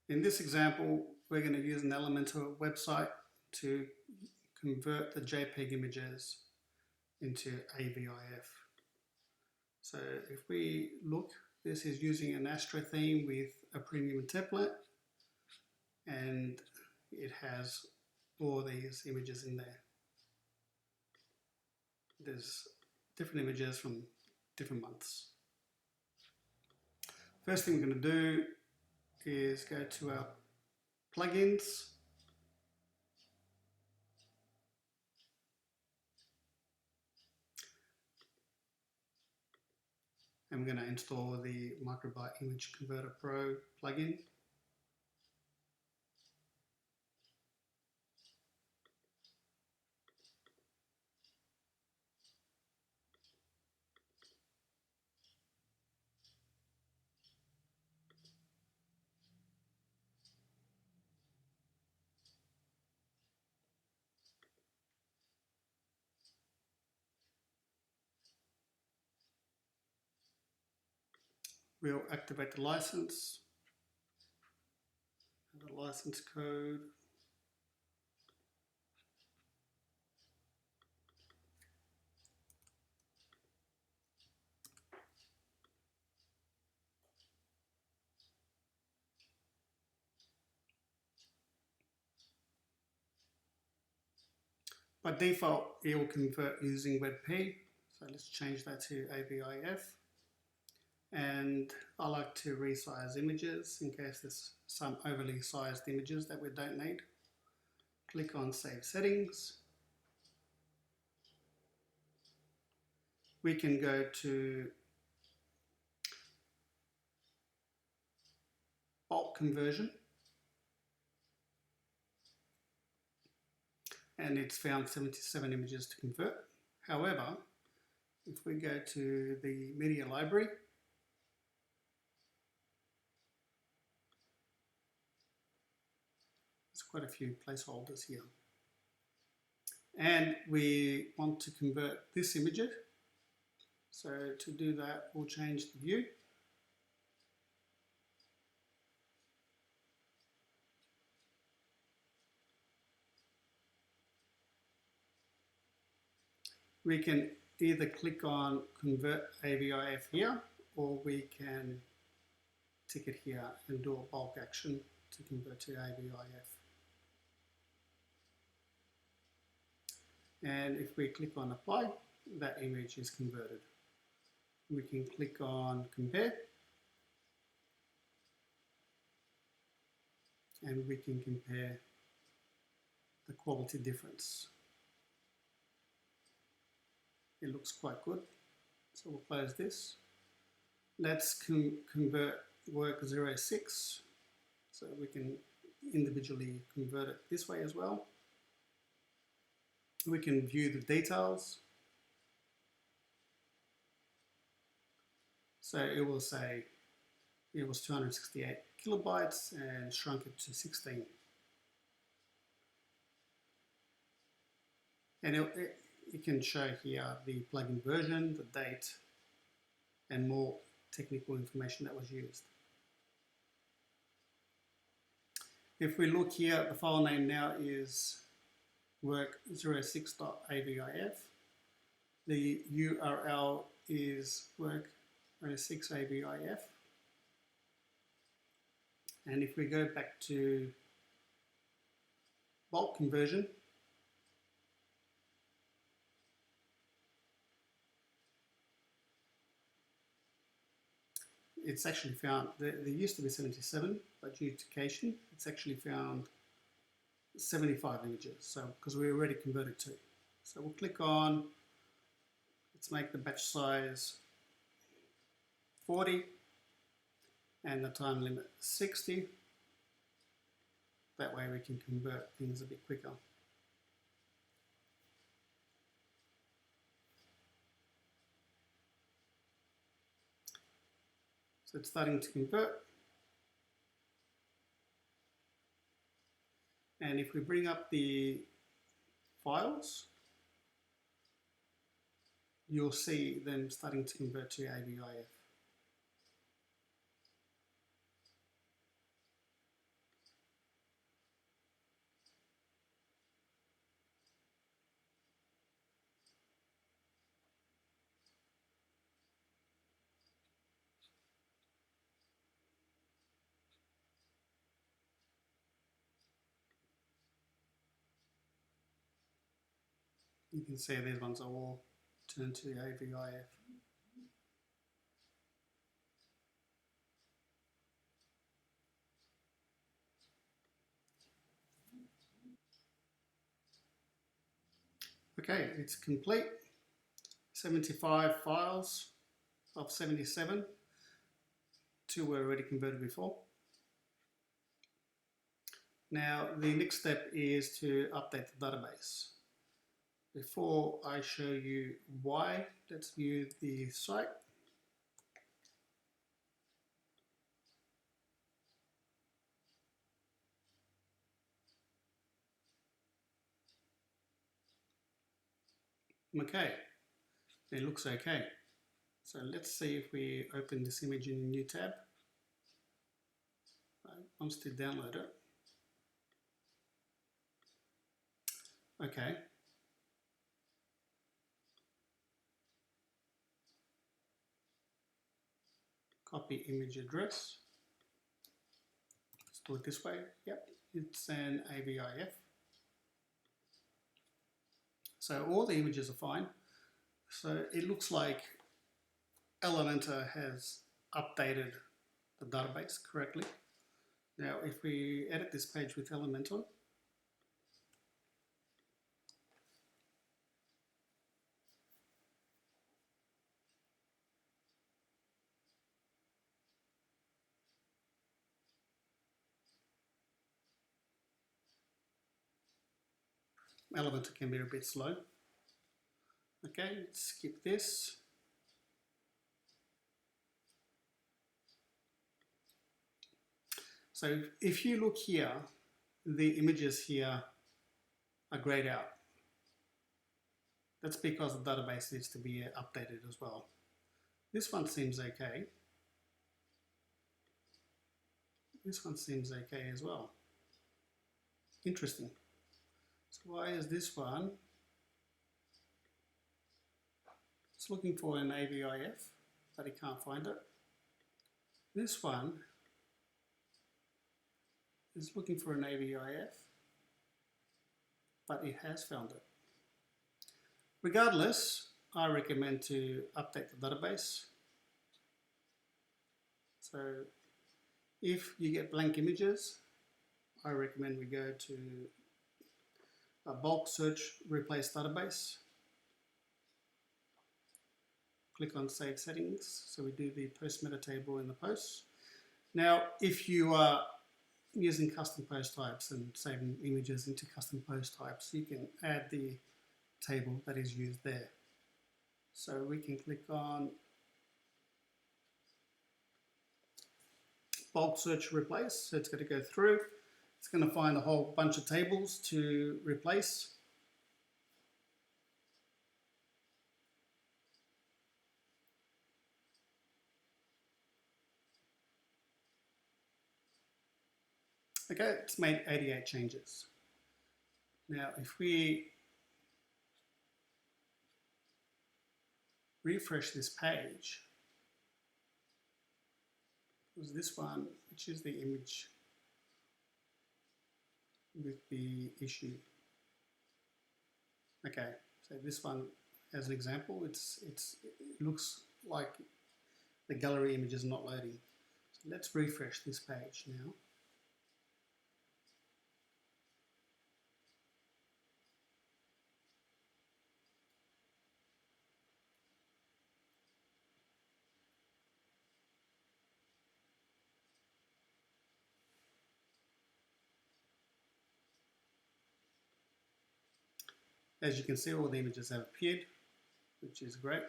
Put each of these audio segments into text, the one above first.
In this example, we're going to use an Elementor website to convert the JPEG images into AVIF. So if we look, this is using an Astra theme with a premium template, and it has all these images in there. There's different images from different months. First thing we're going to do is go to our plugins. And we're going to install the Microbite Image Converter Pro plugin. We'll activate the license, the license code. By default, it will convert using WebP. So let's change that to AVIF. And I like to resize images in case there's some overly sized images that we don't need. Click on Save Settings. We can go to bulk conversion. And it's found 77 images to convert. However, if we go to the media library, there's quite a few placeholders here. And we want to convert this image. So to do that, we'll change the view. We can either click on Convert AVIF here, or we can tick it here and do a bulk action to convert to AVIF. And if we click on Apply, that image is converted. We can click on Compare, and we can compare the quality difference. It looks quite good, so we'll close this. Let's convert work 06, so we can individually convert it this way as well. We can view the details. So it will say it was 268 kilobytes and shrunk it to 16. And it can show here the plugin version, the date, and more technical information that was used. If we look here, the file name now is work06.avif. The URL is work06avif. And if we go back to bulk conversion, it's actually found, there used to be 77, but due to caching, it's actually found 75 images, so because we already converted 2. So we'll click on, let's make the batch size 40 and the time limit 60. That way we can convert things a bit quicker. So it's starting to convert. And if we bring up the files, you'll see them starting to convert to AVIF. You can see these ones are all turned to AVIF. Okay, it's complete. 75 files of 77. 2 were already converted before. Now the next step is to update the database. Before I show you why, let's view the site. Okay, it looks okay. So let's see if we open this image in a new tab. I want to download it. Okay. Copy image address. Let's do it this way. Yep, it's an AVIF. So all the images are fine. So it looks like Elementor has updated the database correctly. Now if we edit this page with Elementor, Elementor can be a bit slow. Okay, let's skip this. So if you look here, the images here are grayed out. That's because the database needs to be updated as well. This one seems okay. This one seems okay as well. Interesting. So why is this one? It's looking for an AVIF, but it can't find it. This one is looking for an AVIF, but it has found it. Regardless, I recommend to update the database. So if you get blank images, I recommend we go to a bulk search replace database. Click on save settings. So we do the post meta table in the posts. Now, if you are using custom post types and saving images into custom post types, you can add the table that is used there. So we can click on bulk search replace. So it's going to go through. It's going to find a whole bunch of tables to replace. Okay, it's made 88 changes. Now, if we refresh this page, was this one, which is the image with the issue. Okay, so this one, as an example, it looks like the gallery image is not loading. So let's refresh this page now. As you can see, all the images have appeared, which is great.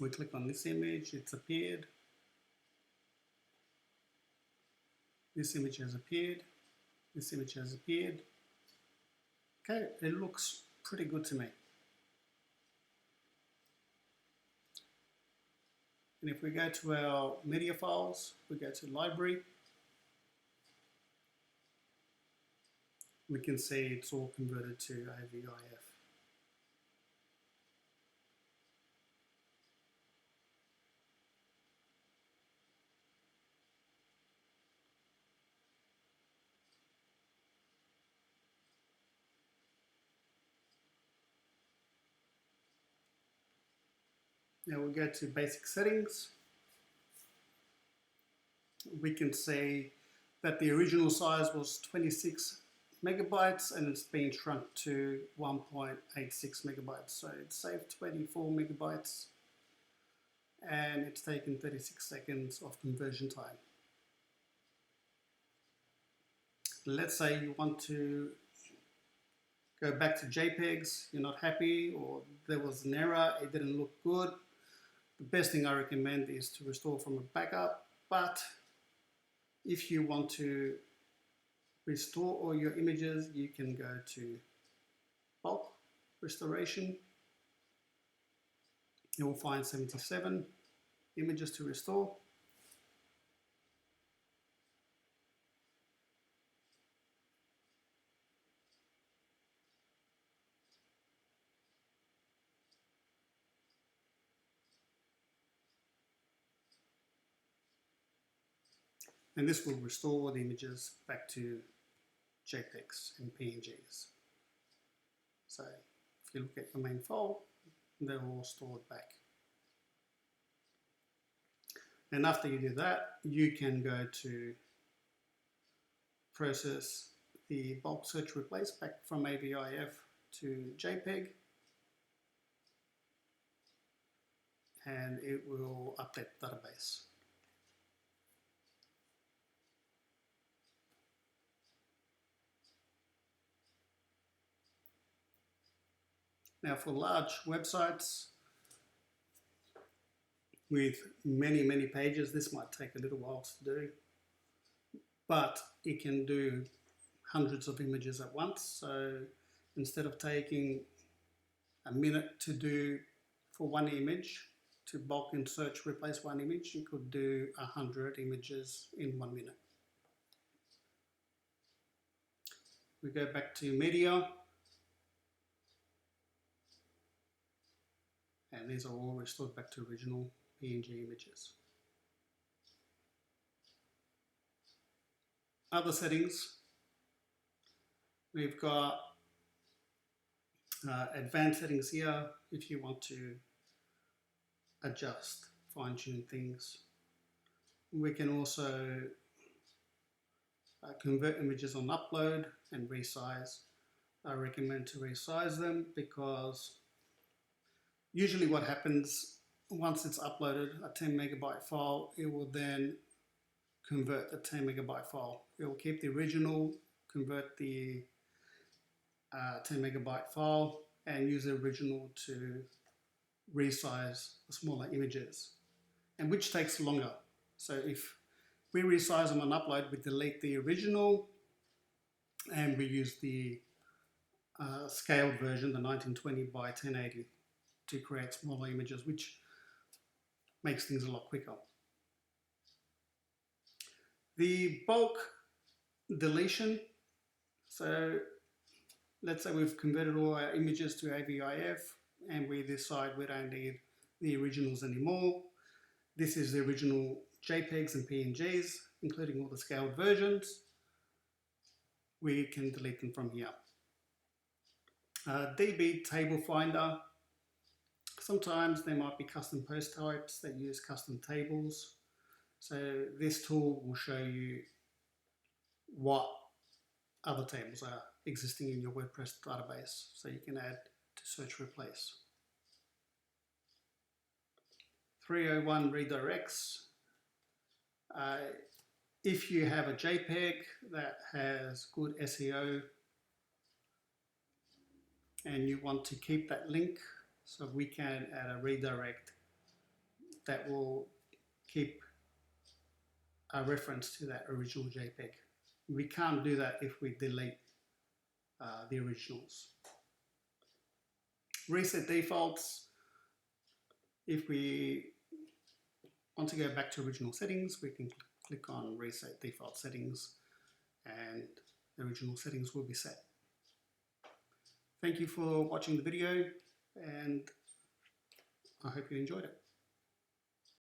We click on this image, it's appeared. This image has appeared. This image has appeared. Okay, it looks pretty good to me. And if we go to our media files, we go to library, we can see it's all converted to AVIF. Now we'll go to basic settings. We can see that the original size was 26 megabytes and it's been shrunk to 1.86 megabytes. So it's saved 24 megabytes and it's taken 36 seconds of conversion time. Let's say you want to go back to JPEGs, you're not happy, or there was an error, it didn't look good. The best thing I recommend is to restore from a backup, but if you want to restore all your images, you can go to bulk restoration. You will find 77 images to restore. And this will restore the images back to JPEGs and PNGs. So if you look at your main file, they're all stored back. And after you do that, you can go to process the bulk search replace back from AVIF to JPEG, and it will update the database. Now for large websites with many pages, this might take a little while to do, but it can do hundreds of images at once. So instead of taking a minute to do for one image, to bulk and search replace one image, you could do 100 images in 1 minute. We go back to media, and these are all restored back to original PNG images. Other settings, we've got advanced settings here if you want to adjust, fine-tune things. We can also convert images on upload and resize. I recommend to resize them because usually what happens once it's uploaded, a 10 megabyte file, it will then convert the 10 megabyte file. It will keep the original, convert the 10 megabyte file and use the original to resize the smaller images, and which takes longer. So if we resize them on upload, we delete the original and we use the scaled version, the 1920 by 1080, to create smaller images, which makes things a lot quicker. The bulk deletion, so let's say we've converted all our images to AVIF and we decide we don't need the originals anymore. This is the original JPEGs and PNGs, including all the scaled versions. We can delete them from here. DB table finder. Sometimes there might be custom post types that use custom tables. So this tool will show you what other tables are existing in your WordPress database, so you can add to search replace. 301 redirects. If you have a JPEG that has good SEO and you want to keep that link, so we can add a redirect that will keep a reference to that original JPEG. We can't do that if we delete the originals. Reset defaults. If we want to go back to original settings, we can click on reset default settings and the original settings will be set. Thank you for watching the video and I hope you enjoyed it.